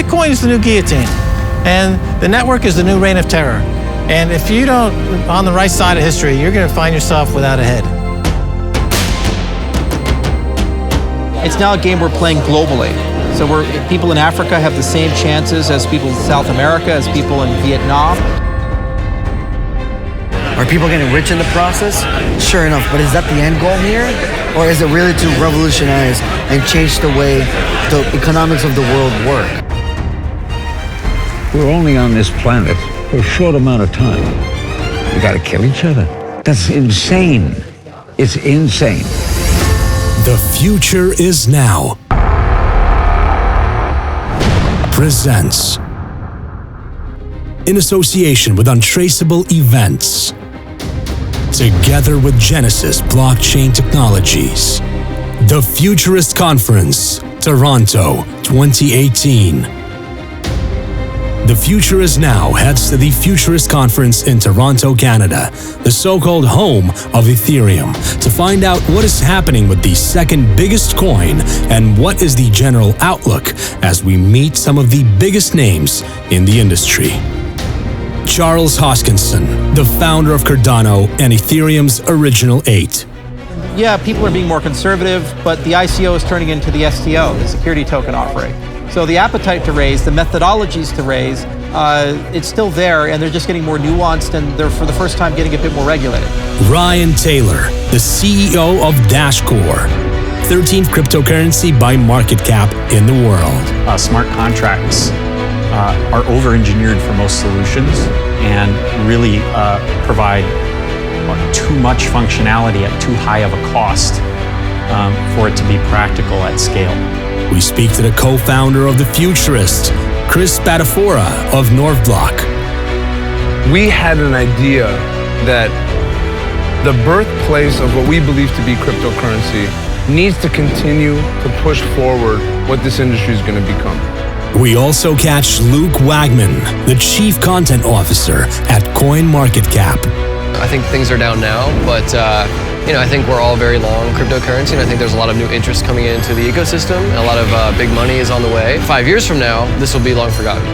Bitcoin is the new guillotine, and the network is the new reign of terror. And if you don't, on the right side of history, you're going to find yourself without a head. It's now a game we're playing globally. So people in Africa have the same chances as people in South America, as people in Vietnam. Are people getting rich in the process? Sure enough, but is that the end goal here? Or is it really to revolutionize and change the way the economics of the world work? We're only on this planet for a short amount of time. We gotta kill each other. That's insane. It's insane. The Future is Now presents, in association with Untraceable Events, together with Genesis Blockchain Technologies, the Futurist Conference, Toronto 2018. The Future is Now heads to the Futurist Conference in Toronto, Canada, the so-called home of Ethereum, to find out what is happening with the second biggest coin and what is the general outlook as we meet some of the biggest names in the industry. Charles Hoskinson, the founder of Cardano and Ethereum's Original 8. Yeah, people are being more conservative, but the ICO is turning into the STO, the security token offering. So the appetite to raise, the methodologies to raise, it's still there, and they're just getting more nuanced, and they're for the first time getting a bit more regulated. Ryan Taylor, the CEO of Dashcore, 13th cryptocurrency by market cap in the world. Smart contracts are over-engineered for most solutions and really provide too much functionality at too high of a cost for it to be practical at scale. We speak to the co-founder of The Futurist, Chris Spadafora of Northblock. We had an idea that the birthplace of what we believe to be cryptocurrency needs to continue to push forward what this industry is going to become. We also catch Luke Wagman, the Chief Content Officer at CoinMarketCap. I think things are down now, but I think we're all very long cryptocurrency, and I think there's a lot of new interest coming into the ecosystem, and a lot of big money is on the way. 5 years from now, this will be long forgotten.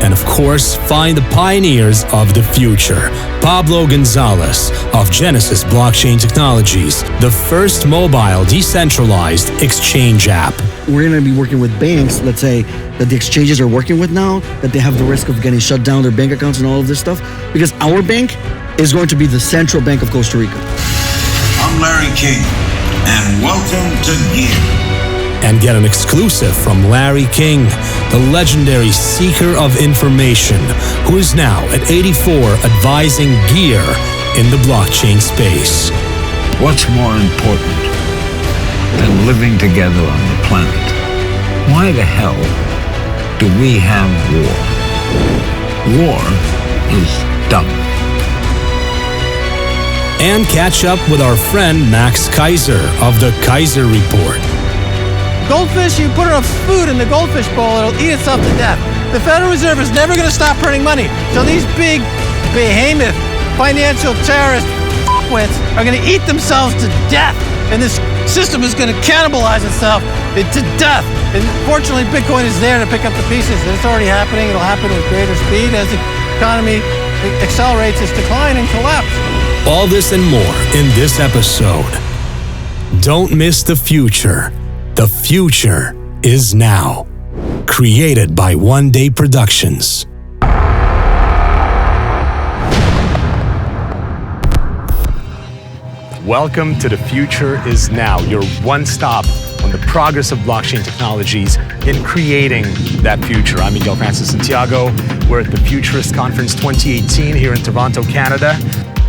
And of course, find the pioneers of the future. Pablo Gonzalez of Genesis Blockchain Technologies, the first mobile decentralized exchange app. We're going to be working with banks, let's say, that the exchanges are working with now, that they have the risk of getting shut down, their bank accounts and all of this stuff, because our bank is going to be the Central Bank of Costa Rica. I'm Larry King, and welcome to Gear. And get an exclusive from Larry King, the legendary seeker of information, who is now at 84 advising Gear in the blockchain space. What's more important than living together on the planet? Why the hell do we have war? War is dumb. And catch up with our friend Max Keiser of the Keiser Report. Goldfish, you put enough food in the goldfish bowl, it'll eat itself to death. The Federal Reserve is never going to stop printing money. So these big, behemoth, financial terrorist wits are going to eat themselves to death. And this system is going to cannibalize itself to death. And fortunately, Bitcoin is there to pick up the pieces. And it's already happening. It'll happen with greater speed as the economy accelerates its decline and collapse. All this and more in this episode. Don't miss the future. The future is now. Created by Oneday Productions. Welcome to The Future is Now, your one-stop on the progress of blockchain technologies in creating that future. I'm Miguel Francis-Santiago. We're at the Futurist Conference 2018 here in Toronto, Canada.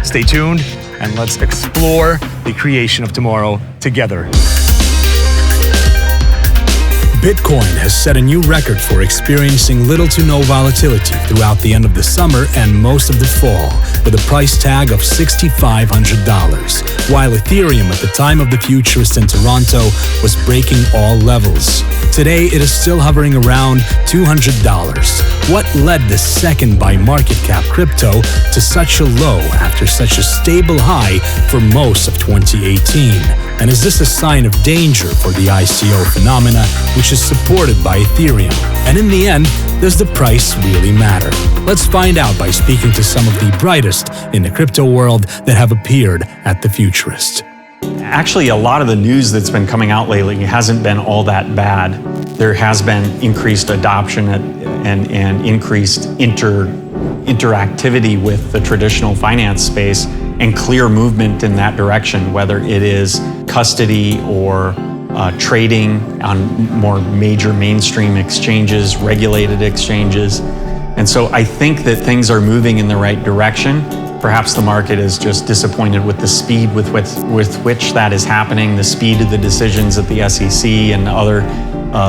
Stay tuned and let's explore the creation of tomorrow together. Bitcoin has set a new record for experiencing little to no volatility throughout the end of the summer and most of the fall, with a price tag of $6,500, while Ethereum at the time of the Futurist in Toronto was breaking all levels. Today, it is still hovering around $200. What led the second by market cap crypto to such a low after such a stable high for most of 2018? And is this a sign of danger for the ICO phenomena, which is supported by Ethereum? And in the end, does the price really matter? Let's find out by speaking to some of the brightest in the crypto world that have appeared at the Futurist. Actually, a lot of the news that's been coming out lately hasn't been all that bad. There has been increased adoption and increased interactivity with the traditional finance space and clear movement in that direction, whether it is custody or trading on more major mainstream exchanges, regulated exchanges. And so I think that things are moving in the right direction. Perhaps the market is just disappointed with the speed with which that is happening, the speed of the decisions at the SEC and other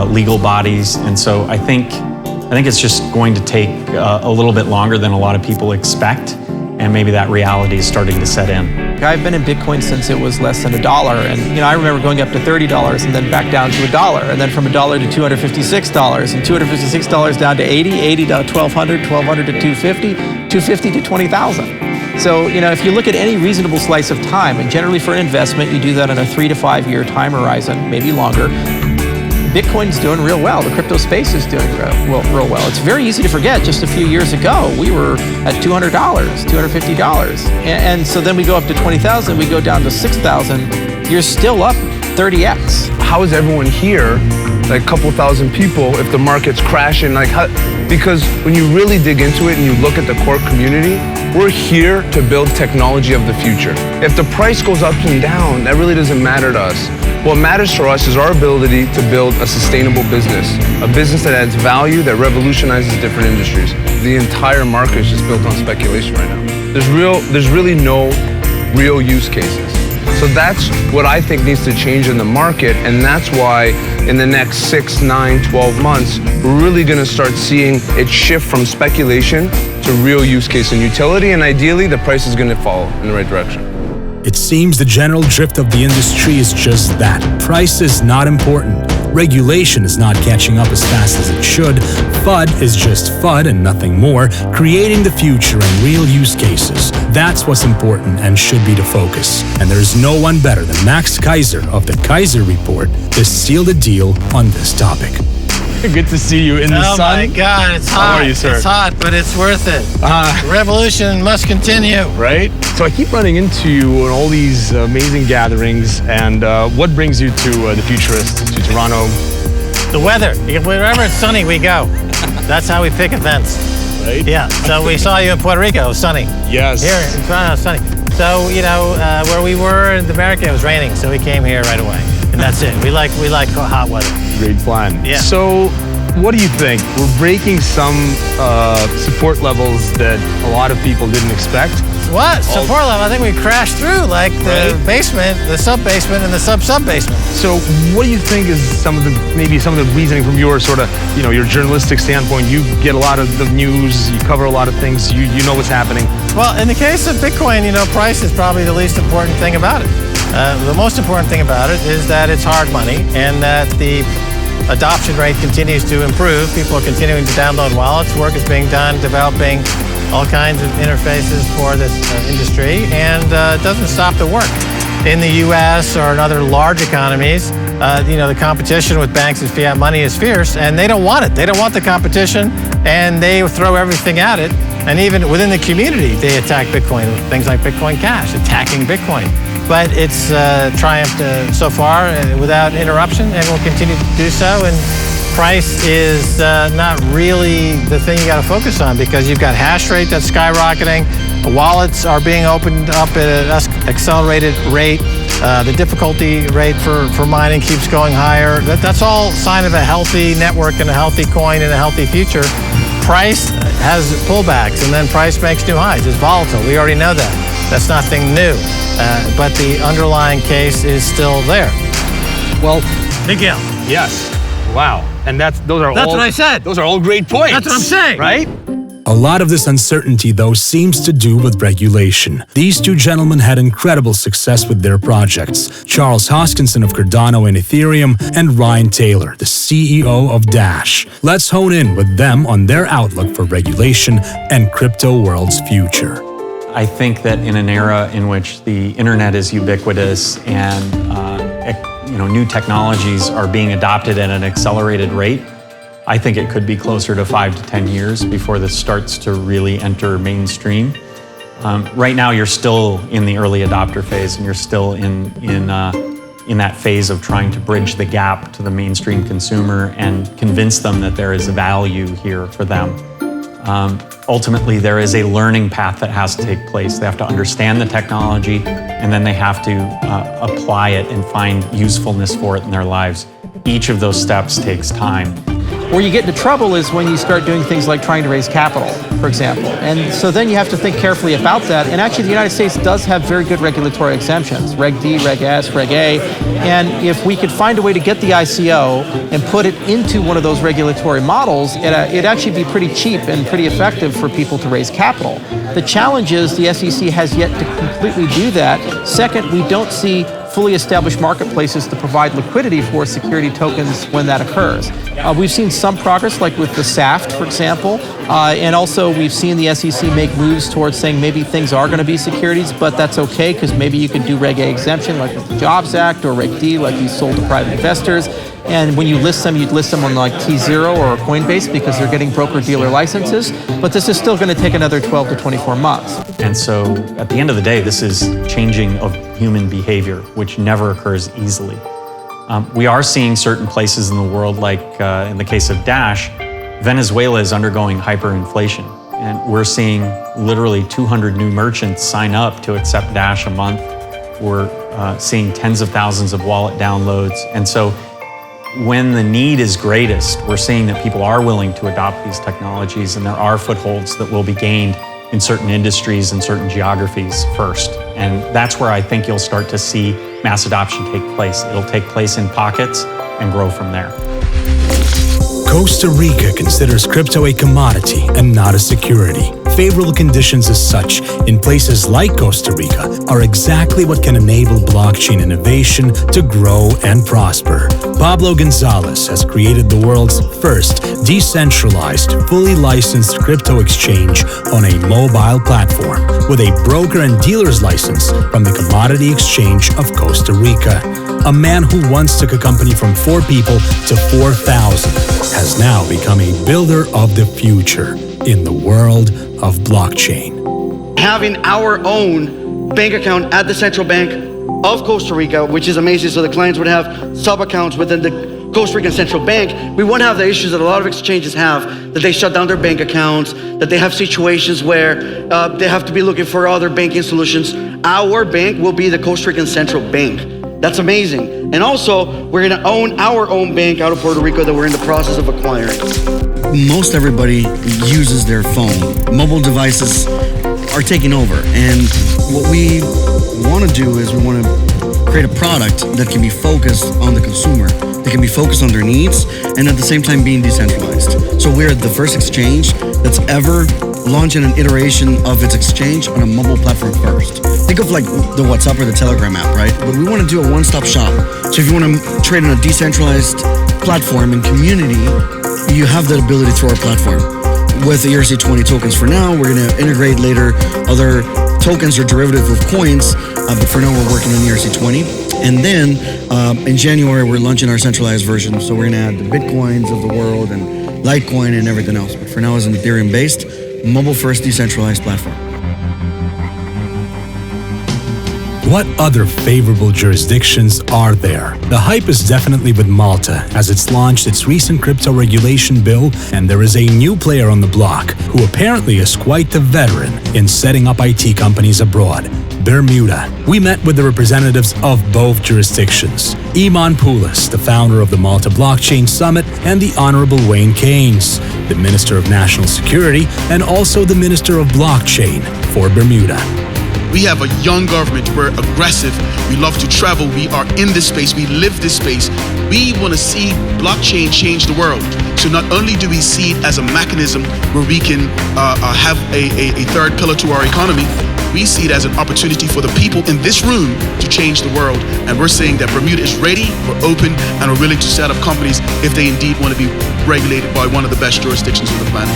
legal bodies. And so I think it's just going to take a little bit longer than a lot of people expect, and maybe that reality is starting to set in. I've been in Bitcoin since it was less than $1, and I remember going up to $30 and then back down to $1, and then from $1 to $256, and $256 down to $80 down to $1,200, $1,200 to $250, $250 to $20,000. So, if you look at any reasonable slice of time, and generally for an investment, you do that on a 3 to 5 year time horizon, maybe longer, Bitcoin's doing real well. The crypto space is doing real well. It's very easy to forget. Just a few years ago, we were at $200, $250. And so then we go up to 20,000, we go down to 6,000. You're still up 30x. How is everyone here, like a couple thousand people, if the market's crashing? Because when you really dig into it and you look at the core community, we're here to build technology of the future. If the price goes up and down, that really doesn't matter to us. What matters for us is our ability to build a sustainable business, a business that adds value, that revolutionizes different industries. The entire market is just built on speculation right now. There's really no real use cases. So that's what I think needs to change in the market, and that's why in the next 6, 9, 12 months, we're really gonna start seeing it shift from speculation to real use case and utility, and ideally the price is gonna fall in the right direction. It seems the general drift of the industry is just that. Price is not important. Regulation is not catching up as fast as it should. FUD is just FUD and nothing more, creating the future and real use cases. That's what's important and should be the focus. And there's no one better than Max Keiser of the Keiser Report to seal the deal on this topic. Good to see you in the sun. Oh my God, it's hot. How are you, sir? It's hot, but it's worth it. Revolution must continue. Right? So I keep running into you in all these amazing gatherings, and what brings you to the Futurist, to Toronto? The weather. Wherever it's sunny, we go. That's how we pick events. Right? Yeah. So we saw you in Puerto Rico. It was sunny. Yes. Here in Toronto, it's sunny. So, where we were in America, it was raining, so we came here right away. And that's it. We like hot weather. Great plan. Yeah. So, what do you think? We're breaking some support levels that a lot of people didn't expect. What? Support level? I think we crashed through the basement, the sub-basement, and the sub-sub-basement. So what do you think is maybe some of the reasoning from your sort of, your journalistic standpoint? You get a lot of the news, you cover a lot of things, you know what's happening. Well, in the case of Bitcoin, price is probably the least important thing about it. The most important thing about it is that it's hard money and that the adoption rate continues to improve. People are continuing to download wallets. Work is being done developing all kinds of interfaces for this industry, and it doesn't stop the work. In the US or in other large economies, the competition with banks and fiat money is fierce, and they don't want it. They don't want the competition, and they throw everything at it. And even within the community, they attack Bitcoin with things like Bitcoin Cash, attacking Bitcoin. But it's triumphed so far without interruption, and will continue to do so. And price is not really the thing you got to focus on, because you've got hash rate that's skyrocketing, wallets are being opened up at an accelerated rate, the difficulty rate for mining keeps going higher. That's all sign of a healthy network and a healthy coin and a healthy future. Price has pullbacks, and then price makes new highs. It's volatile. We already know that. That's nothing new. But the underlying case is still there. Well, Miguel. Yes. Wow. And that's what I said. Those are all great points. That's what I'm saying. Right? A lot of this uncertainty, though, seems to do with regulation. These two gentlemen had incredible success with their projects. Charles Hoskinson of Cardano and Ethereum, and Ryan Taylor, the CEO of Dash. Let's hone in with them on their outlook for regulation and crypto world's future. I think that in an era in which the internet is ubiquitous and new technologies are being adopted at an accelerated rate, I think it could be closer to 5 to 10 years before this starts to really enter mainstream. Right now, you're still in the early adopter phase, and you're still in that phase of trying to bridge the gap to the mainstream consumer and convince them that there is a value here for them. Ultimately, there is a learning path that has to take place. They have to understand the technology, and then they have to apply it and find usefulness for it in their lives. Each of those steps takes time. Where you get into trouble is when you start doing things like trying to raise capital, for example. And so then you have to think carefully about that. And actually, the United States does have very good regulatory exemptions, Reg D, Reg S, Reg A. And if we could find a way to get the ICO and put it into one of those regulatory models, it'd actually be pretty cheap and pretty effective for people to raise capital. The challenge is the SEC has yet to completely do that. Second, we don't see fully established marketplaces to provide liquidity for security tokens when that occurs. We've seen some progress, like with the SAFT, for example, and also we've seen the SEC make moves towards saying maybe things are going to be securities, but that's okay because maybe you can do Reg A exemption, like with the Jobs Act, or Reg D, like you sold to private investors. And when you list them, you'd list them on like T0 or Coinbase because they're getting broker-dealer licenses. But this is still going to take another 12 to 24 months. And so at the end of the day, this is changing of human behavior, which never occurs easily. We are seeing certain places in the world, like in the case of Dash, Venezuela is undergoing hyperinflation. And we're seeing literally 200 new merchants sign up to accept Dash a month. We're seeing tens of thousands of wallet downloads. And so when the need is greatest, we're seeing that people are willing to adopt these technologies, and there are footholds that will be gained in certain industries and certain geographies first. And that's where I think you'll start to see mass adoption take place. It'll take place in pockets and grow from there. Costa Rica considers crypto a commodity and not a security. Favorable conditions as such in places like Costa Rica are exactly what can enable blockchain innovation to grow and prosper. Pablo Gonzalez has created the world's first decentralized, fully licensed crypto exchange on a mobile platform with a broker and dealer's license from the Commodity Exchange of Costa Rica. A man who once took a company from 4 people to 4,000 has now become a builder of the future in the world of blockchain. Having our own bank account at the Central Bank of Costa Rica, which is amazing, so the clients would have sub-accounts within the Costa Rican Central Bank. We won't have the issues that a lot of exchanges have, that they shut down their bank accounts, that they have situations where they have to be looking for other banking solutions. Our bank will be the Costa Rican Central Bank. That's amazing. And also, we're gonna own our own bank out of Puerto Rico that we're in the process of acquiring. Most everybody uses their phone. Mobile devices are taking over. And what we want to do is we want to create a product that can be focused on the consumer, that can be focused on their needs, and at the same time being decentralized. So we're the first exchange that's ever launching an iteration of its exchange on a mobile platform first. Think of like the WhatsApp or the Telegram app, right? But we want to do a one-stop shop. So if you want to trade on a decentralized platform and community, you have that ability through our platform. With the ERC20 tokens for now, we're going to integrate later other tokens or derivative of coins, but for now we're working on ERC20. And then in January, we're launching our centralized version. So we're going to add the Bitcoins of the world and Litecoin and everything else. But for now, it's an Ethereum-based, mobile-first decentralized platform. What other favorable jurisdictions are there? The hype is definitely with Malta, as it's launched its recent crypto regulation bill, and there is a new player on the block who apparently is quite the veteran in setting up IT companies abroad. Bermuda. We met with the representatives of both jurisdictions, Eman Pulis, the founder of the Malta Blockchain Summit, and the Honorable Wayne Caines, the Minister of National Security and also the Minister of Blockchain for Bermuda. We have a young government. We're aggressive. We love to travel. We are in this space. We live this space. We want to see blockchain change the world. So not only do we see it as a mechanism where we can have a third pillar to our economy, we see it as an opportunity for the people in this room to change the world. And we're saying that Bermuda is ready, we're open, and we're willing to set up companies if they indeed want to be regulated by one of the best jurisdictions on the planet.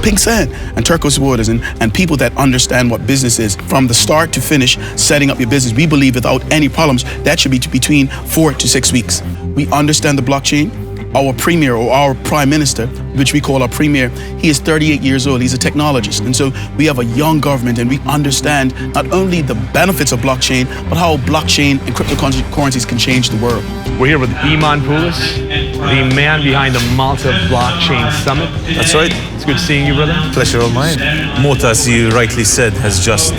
pink sand and turquoise waters and people that understand what business is from the start to finish, setting up your business. We believe without any problems, that should be between 4 to 6 weeks. We understand the blockchain. Our premier or our prime minister, which we call our premier, he is 38 years old. He's a technologist. And so we have a young government and we understand not only the benefits of blockchain, but how blockchain and cryptocurrencies can change the world. We're here with Eman Pulis, the man behind the Malta Blockchain Summit. That's right. It's good seeing you, brother. Pleasure of mine. Malta, as you rightly said, has just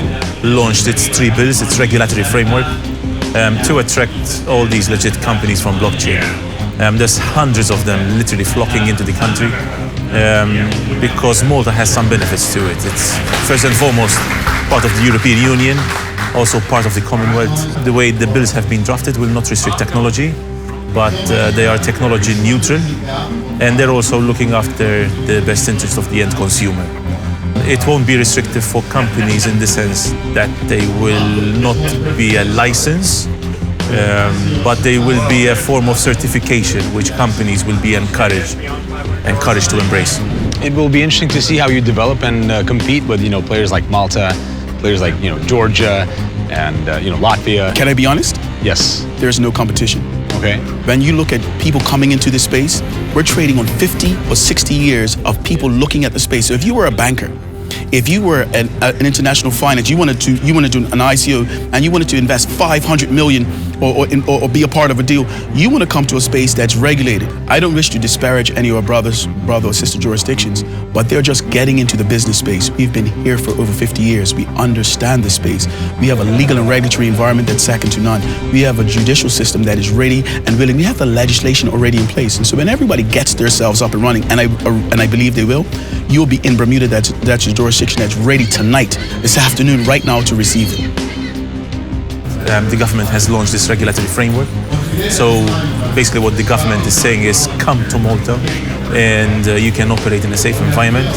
launched its 3 bills, its regulatory framework, to attract all these legit companies from blockchain. There's hundreds of them literally flocking into the country because Malta has some benefits to it. It's first and foremost part of the European Union, also part of the Commonwealth. The way the bills have been drafted will not restrict technology, but they are technology neutral, and they're also looking after the best interest of the end consumer. It won't be restrictive for companies in the sense that they will not be a license, but they will be a form of certification which companies will be encouraged to embrace. It will be interesting to see how you develop and compete with players like Malta, players like Georgia and Latvia. Can I be honest? Yes. There's no competition. Okay. When you look at people coming into this space, we're trading on 50 or 60 years of people looking at the space. So if you were a banker, if you were an international finance, you wanted to do an ICO and you wanted to invest 500 million or be a part of a deal, you want to come to a space that's regulated. I don't wish to disparage any of our brother or sister jurisdictions, but they're just getting into the business space. We've been here for over 50 years. We understand the space. We have a legal and regulatory environment that's second to none. We have a judicial system that is ready and willing. We have the legislation already in place. And so when everybody gets themselves up and running, and I believe they will, you'll be in Bermuda, that's your jurisdiction that's ready tonight, this afternoon, right now to receive it. The government has launched this regulatory framework. So basically what the government is saying is come to Malta and you can operate in a safe environment.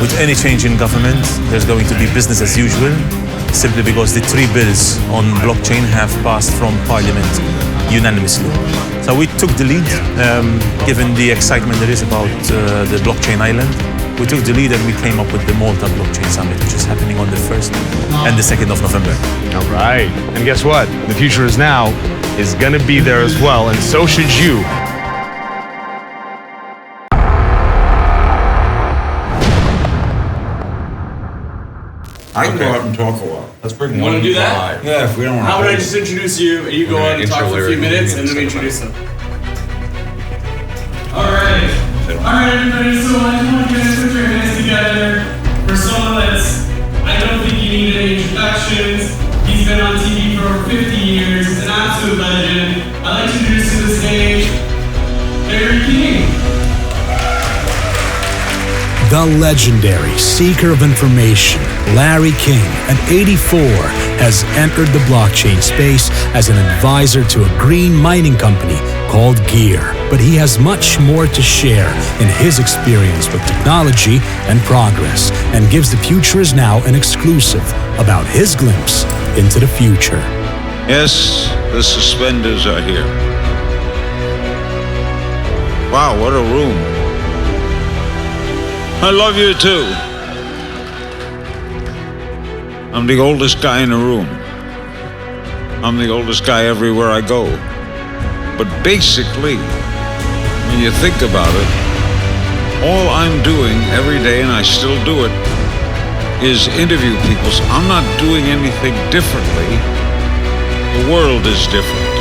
With any change in government, there's going to be business as usual, simply because the 3 bills on blockchain have passed from Parliament unanimously. So we took the lead, given the excitement there is about the blockchain island. We took the lead and we came up with the Malta Blockchain Summit, which is happening on the 1st and the 2nd of November. All right. And guess what? The future is now is going to be there as well, and so should you. I can go out and talk a while. Let's bring one. Want to do that? Yeah, if we don't want to. How about I just introduce you, and you go on and talk for a few minutes, and then we introduce them. All right. Alright everybody, so I just want you guys to put your hands together for someone that's, I don't think you need any introductions. He's been on TV for over 50 years, he's an absolute legend. I'd like to introduce to the stage, Larry King. The legendary seeker of information, Larry King, at 84, has entered the blockchain space as an advisor to a green mining company called Gear. But he has much more to share in his experience with technology and progress, and gives the Futurist Now an exclusive about his glimpse into the future. Yes, the suspenders are here. Wow, what a room. I love you too. I'm the oldest guy in the room. I'm the oldest guy everywhere I go. But basically, when you think about it, all I'm doing every day, and I still do it, is interview people. So I'm not doing anything differently. The world is different.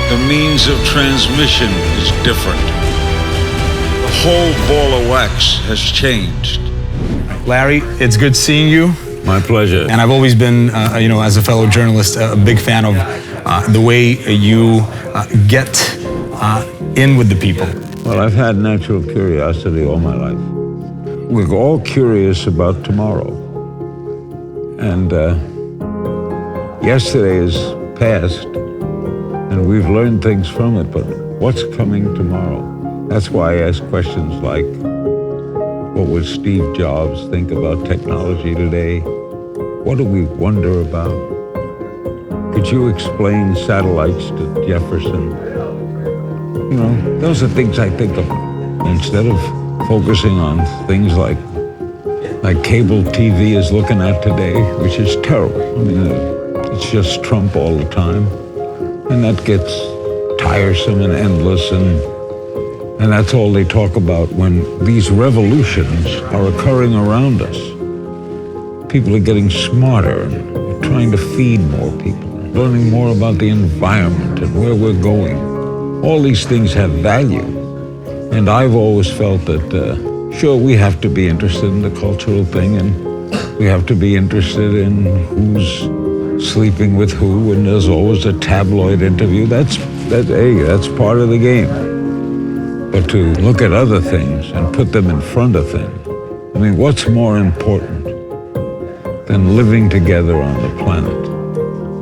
The means of transmission is different. The whole ball of wax has changed. Larry, it's good seeing you. My pleasure. And I've always been, as a fellow journalist, a big fan of the way you get in with the people. Well, I've had natural curiosity all my life. We're all curious about tomorrow. And yesterday is past, and we've learned things from it, but what's coming tomorrow? That's why I ask questions like, what would Steve Jobs think about technology today? What do we wonder about? Could you explain satellites to Jefferson? You know, those are things I think of. Instead of focusing on things like like cable TV is looking at today, which is terrible. I mean, it's just Trump all the time. And that gets tiresome and endless, and that's all they talk about when these revolutions are occurring around us. People are getting smarter, and we're trying to feed more people, learning more about the environment and where we're going. All these things have value. And I've always felt that, sure, we have to be interested in the cultural thing, and we have to be interested in who's sleeping with who, and there's always a tabloid interview. That's part of the game. But to look at other things and put them in front of things, I mean, what's more important than living together on the planet?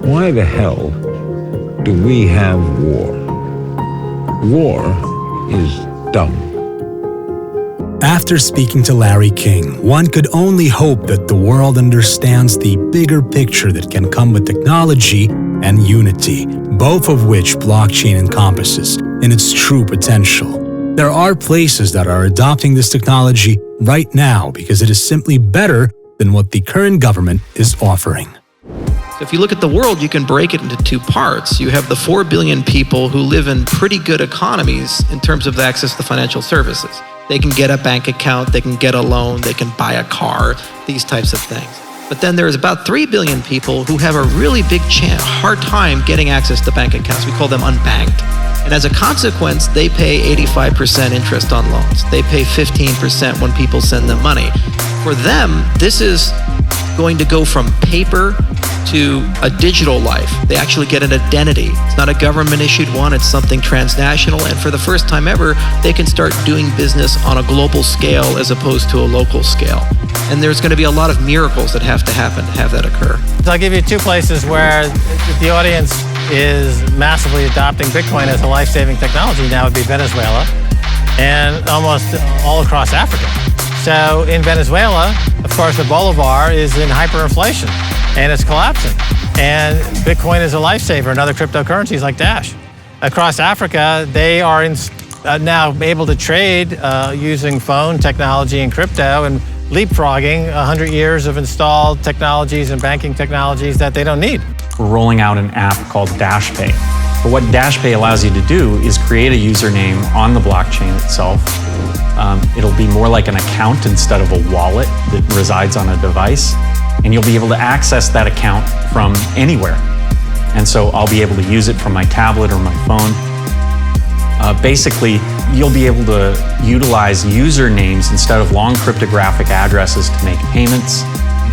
Why the hell do we have war? War is dumb. After speaking to Larry King, one could only hope that the world understands the bigger picture that can come with technology and unity, both of which blockchain encompasses in its true potential. There are places that are adopting this technology right now because it is simply better than what the current government is offering. So if you look at the world, you can break it into two parts. You have the 4 billion people who live in pretty good economies in terms of access to financial services. They can get a bank account, they can get a loan, they can buy a car, these types of things. But then there's about 3 billion people who have a really big hard time getting access to bank accounts. We call them unbanked. And as a consequence, they pay 85% interest on loans. They pay 15% when people send them money. For them, this is going to go from paper to a digital life. They actually get an identity. It's not a government-issued one, it's something transnational, and for the first time ever, they can start doing business on a global scale as opposed to a local scale. And there's going to be a lot of miracles that have to happen to have that occur. So I'll give you 2 places where the audience is massively adopting Bitcoin as a life-saving technology. Now would be Venezuela and almost all across Africa. So in Venezuela, of course, the bolivar is in hyperinflation and it's collapsing. And Bitcoin is a lifesaver, and other cryptocurrencies like Dash. Across Africa, they are now able to trade using phone technology and crypto and leapfrogging 100 years of installed technologies and banking technologies that they don't need. We're rolling out an app called DashPay. But what DashPay allows you to do is create a username on the blockchain itself. It'll be more like an account instead of a wallet that resides on a device. And you'll be able to access that account from anywhere. And so I'll be able to use it from my tablet or my phone. Basically, you'll be able to utilize usernames instead of long cryptographic addresses to make payments.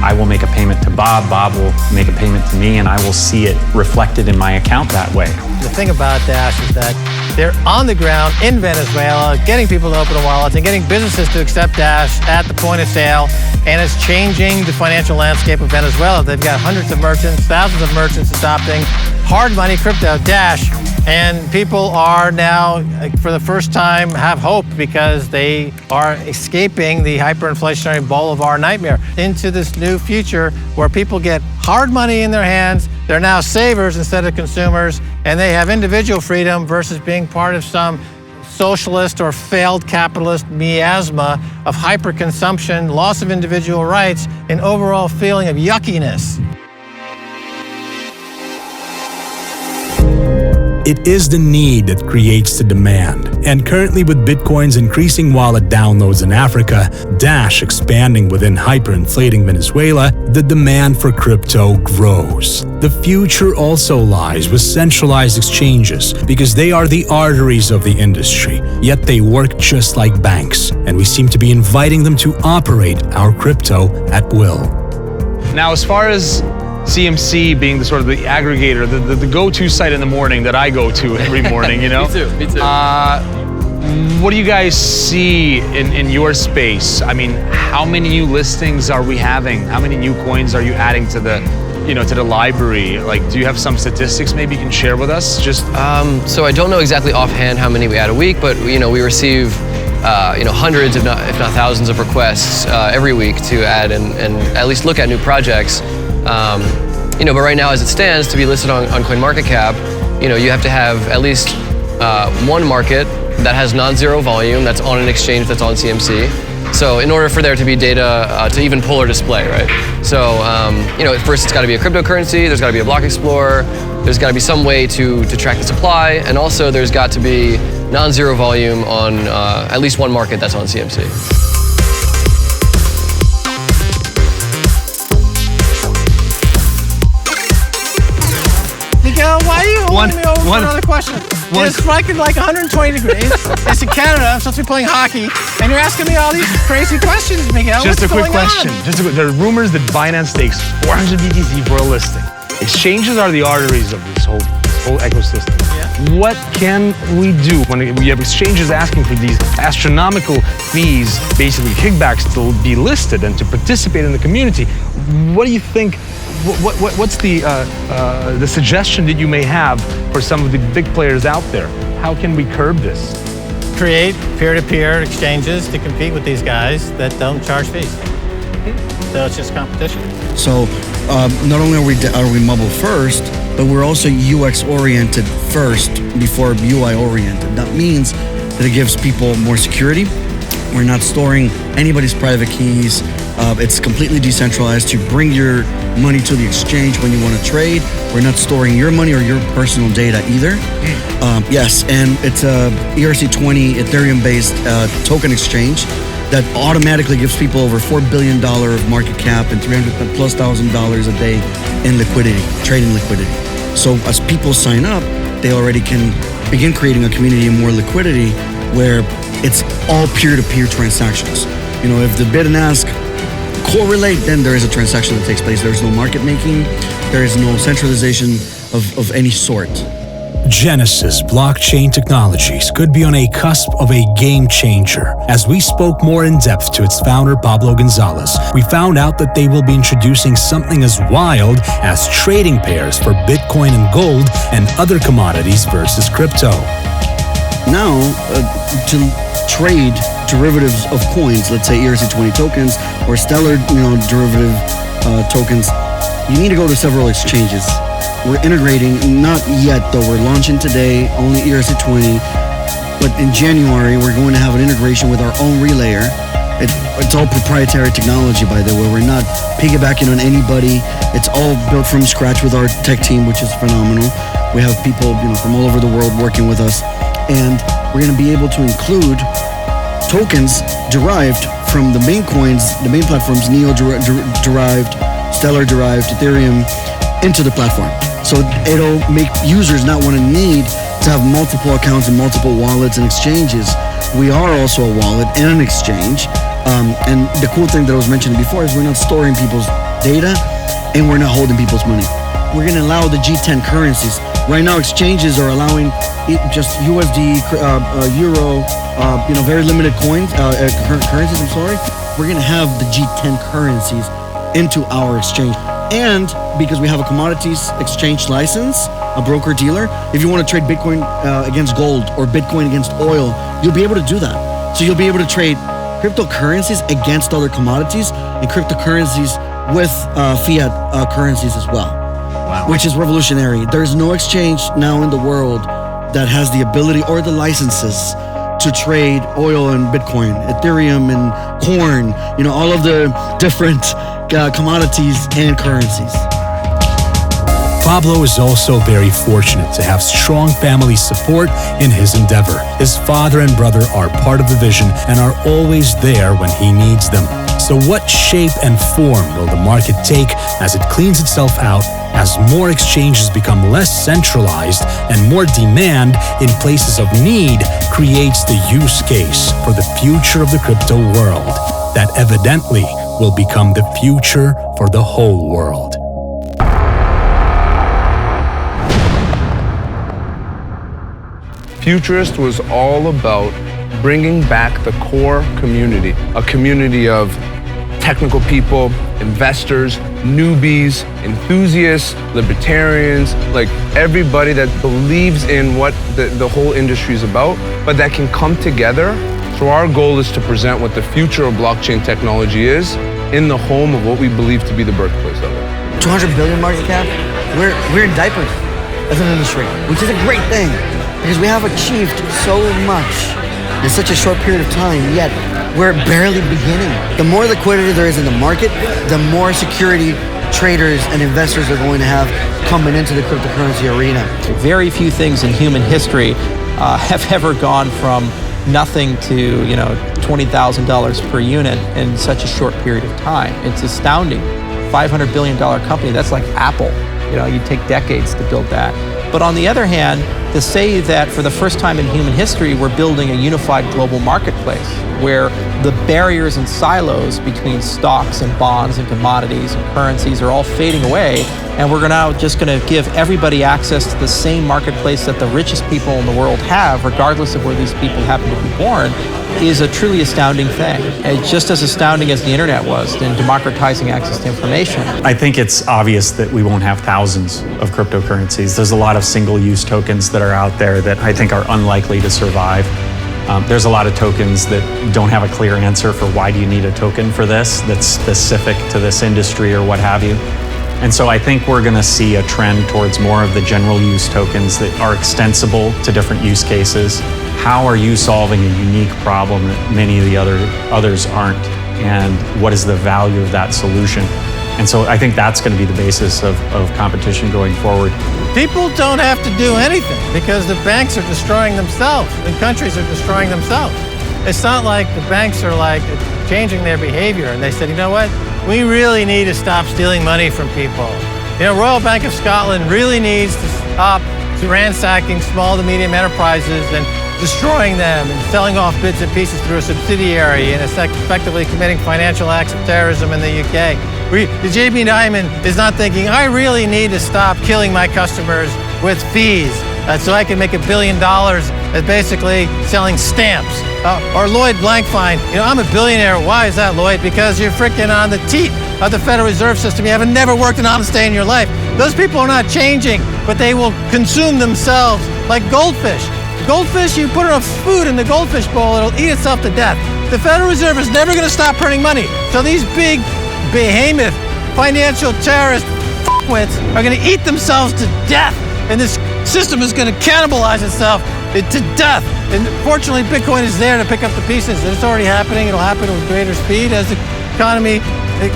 I will make a payment to Bob, Bob will make a payment to me, and I will see it reflected in my account that way. The thing about Dash is that they're on the ground in Venezuela, getting people to open wallets and getting businesses to accept Dash at the point of sale, and it's changing the financial landscape of Venezuela. They've got hundreds of merchants, thousands of merchants adopting hard money crypto, Dash, and people are now, for the first time, have hope because they are escaping the hyperinflationary bolivar nightmare into this new future where people get hard money in their hands. They're now savers instead of consumers, and they have individual freedom versus being part of some socialist or failed capitalist miasma of hyperconsumption, loss of individual rights, and overall feeling of yuckiness. It is the need that creates the demand, and currently with Bitcoin's increasing wallet downloads in Africa, Dash expanding within hyperinflating Venezuela, the demand for crypto grows. The future also lies with centralized exchanges because they are the arteries of the industry, yet they work just like banks, and we seem to be inviting them to operate our crypto at will. Now, as far as CMC being the sort of the aggregator, the go-to site in the morning that I go to every morning, you know? Me too. What do you guys see in your space? I mean, how many new listings are we having? How many new coins are you adding to the, to the library? Like, do you have some statistics maybe you can share with us? Just so I don't know exactly offhand how many we add a week, but we receive hundreds, if not thousands of requests every week to add and at least look at new projects. But right now, as it stands, to be listed on CoinMarketCap, you have to have at least one market that has non-zero volume, that's on an exchange that's on CMC. So in order for there to be data to even pull or display, right? So first it's got to be a cryptocurrency. There's got to be a block explorer. There's got to be some way to track the supply, and also there's got to be non-zero volume on at least one market that's on CMC. Miguel, why are you holding me over for another question? It's fucking like 120 degrees. It's in Canada. I'm supposed to be playing hockey, and you're asking me all these crazy questions, Miguel. Just What's a quick going question. on? There are rumors that Binance takes 400 BTC for a listing. Exchanges are the arteries of this whole ecosystem. Yeah. What can we do when we have exchanges asking for these astronomical fees, basically kickbacks, to be listed and to participate in the community? What do you think? What's the suggestion that you may have for some of the big players out there? How can we curb this? Create peer-to-peer exchanges to compete with these guys that don't charge fees. So it's just competition. So not only are we mobile first, but we're also UX oriented first before UI oriented. That means that it gives people more security. We're not storing anybody's private keys. It's completely decentralized to bring your money to the exchange when you want to trade. We're not storing your money or your personal data either. Yes, and it's a ERC20 Ethereum-based token exchange that automatically gives people over $4 billion of market cap and $300,000+ a day in liquidity, trading liquidity. So as people sign up, they already can begin creating a community and more liquidity where it's all peer-to-peer transactions. You know, if the bid and ask correlate, then there is a transaction that takes place. There's no market making. There is no centralization of any sort. Genesis blockchain technologies could be on a cusp of a game changer. As we spoke more in depth to its founder, Pablo Gonzalez, we found out that they will be introducing something as wild as trading pairs for Bitcoin and gold and other commodities versus crypto. Now, to trade derivatives of coins, let's say ERC20 tokens or Stellar, derivative tokens, you need to go to several exchanges. We're integrating, not yet though, we're launching today, only ERC20, but in January we're going to have an integration with our own relayer. It's all proprietary technology, by the way. We're not piggybacking on anybody. It's all built from scratch with our tech team, which is phenomenal. We have people from all over the world working with us, and we're going to be able to include tokens derived from the main coins, the main platforms, Neo derived, Stellar derived, Ethereum, into the platform. So it'll make users not want to need to have multiple accounts and multiple wallets and exchanges. We are also a wallet and an exchange. And the cool thing that I was mentioning before is we're not storing people's data and we're not holding people's money. We're going to allow the G10 currencies. Right now, exchanges are allowing just USD, Euro, very limited coins, currencies, I'm sorry. We're going to have the G10 currencies into our exchange. And because we have a commodities exchange license, a broker dealer, if you want to trade Bitcoin against gold or Bitcoin against oil, you'll be able to do that. So you'll be able to trade cryptocurrencies against other commodities and cryptocurrencies with fiat currencies as well. Wow. Which is revolutionary. There's no exchange now in the world that has the ability or the licenses to trade oil and Bitcoin, Ethereum and corn, all of the different commodities and currencies. Pablo is also very fortunate to have strong family support in his endeavor. His father and brother are part of the vision and are always there when he needs them. So what shape and form will the market take as it cleans itself out, as more exchanges become less centralized and more demand in places of need creates the use case for the future of the crypto world that evidently will become the future for the whole world. Futurist was all about bringing back the core community, a community of technical people, investors, newbies, enthusiasts, libertarians, like everybody that believes in what the whole industry is about, but that can come together. So our goal is to present what the future of blockchain technology is in the home of what we believe to be the birthplace of it. 200 billion market cap. We're in diapers as an industry, which is a great thing because we have achieved so much in such a short period of time, yet we're barely beginning. The more liquidity there is in the market, the more security traders and investors are going to have coming into the cryptocurrency arena. Very few things in human history have ever gone from nothing to $20,000 per unit in such a short period of time. It's astounding. $500 billion company, that's like Apple. You'd take decades to build that. But on the other hand, to say that for the first time in human history, we're building a unified global marketplace where the barriers and silos between stocks and bonds and commodities and currencies are all fading away, and we're now just going to give everybody access to the same marketplace that the richest people in the world have, regardless of where these people happen to be born, is a truly astounding thing. It's just as astounding as the internet was in democratizing access to information. I think it's obvious that we won't have thousands of cryptocurrencies. There's a lot of single-use tokens that are out there that I think are unlikely to survive. There's a lot of tokens that don't have a clear answer for why do you need a token for this that's specific to this industry or what have you. And so I think we're going to see a trend towards more of the general use tokens that are extensible to different use cases. How are you solving a unique problem that many of the others aren't? And what is the value of that solution? And so I think that's going to be the basis of competition going forward. People don't have to do anything because the banks are destroying themselves and countries are destroying themselves. It's not like the banks are like changing their behavior and they said, you know what? We really need to stop stealing money from people. Royal Bank of Scotland really needs to stop ransacking small to medium enterprises and destroying them and selling off bits and pieces through a subsidiary and effectively committing financial acts of terrorism in the UK. The JP Diamond is not thinking, I really need to stop killing my customers with fees so I can make $1 billion at basically selling stamps. Or Lloyd Blankfein, I'm a billionaire. Why is that, Lloyd? Because you're freaking on the teat of the Federal Reserve System. You haven't never worked an honest day in your life. Those people are not changing, but they will consume themselves like goldfish. Goldfish, you put enough food in the goldfish bowl, it'll eat itself to death. The Federal Reserve is never going to stop printing money. So these big behemoth financial terrorist f***wits are going to eat themselves to death. And this system is going to cannibalize itself to death. And fortunately, Bitcoin is there to pick up the pieces. It's already happening. It'll happen with greater speed as the economy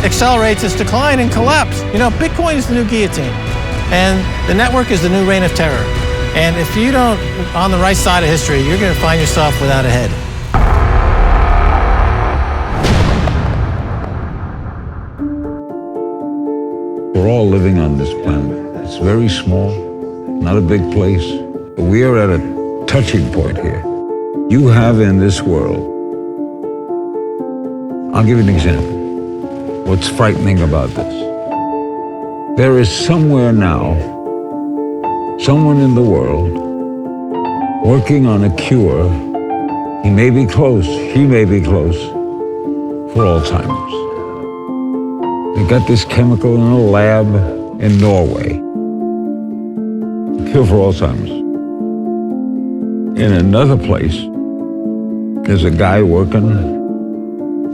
accelerates its decline and collapse. Bitcoin is the new guillotine. And the network is the new reign of terror. And if you don't, on the right side of history, you're going to find yourself without a head. We're all living on this planet. It's very small, not a big place, but we are at a touching point here. You have in this world, I'll give you an example. What's frightening about this? There is somewhere now, someone in the world working on a cure. He may be close, she may be close, for Alzheimer's. They got this chemical in a lab in Norway. Cure for Alzheimer's. In another place, there's a guy working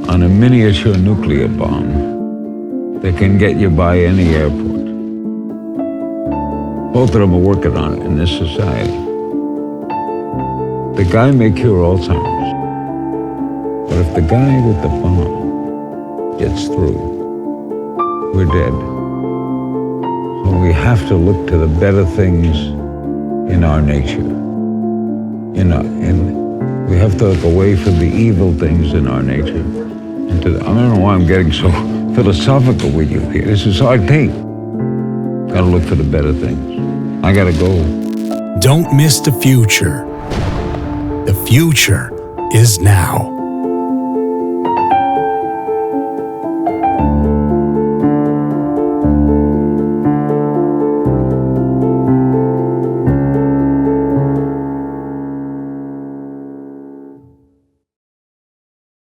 on a miniature nuclear bomb that can get you by any airport. Both of them are working on it in this society. The guy may cure Alzheimer's, but if the guy with the bomb gets through, we're dead. So we have to look to the better things in our nature. We have to look away from the evil things in our nature. I don't know why I'm getting so philosophical with you here. This is arcane. Gotta look for the better things. I gotta go. Don't miss the future. The future is now.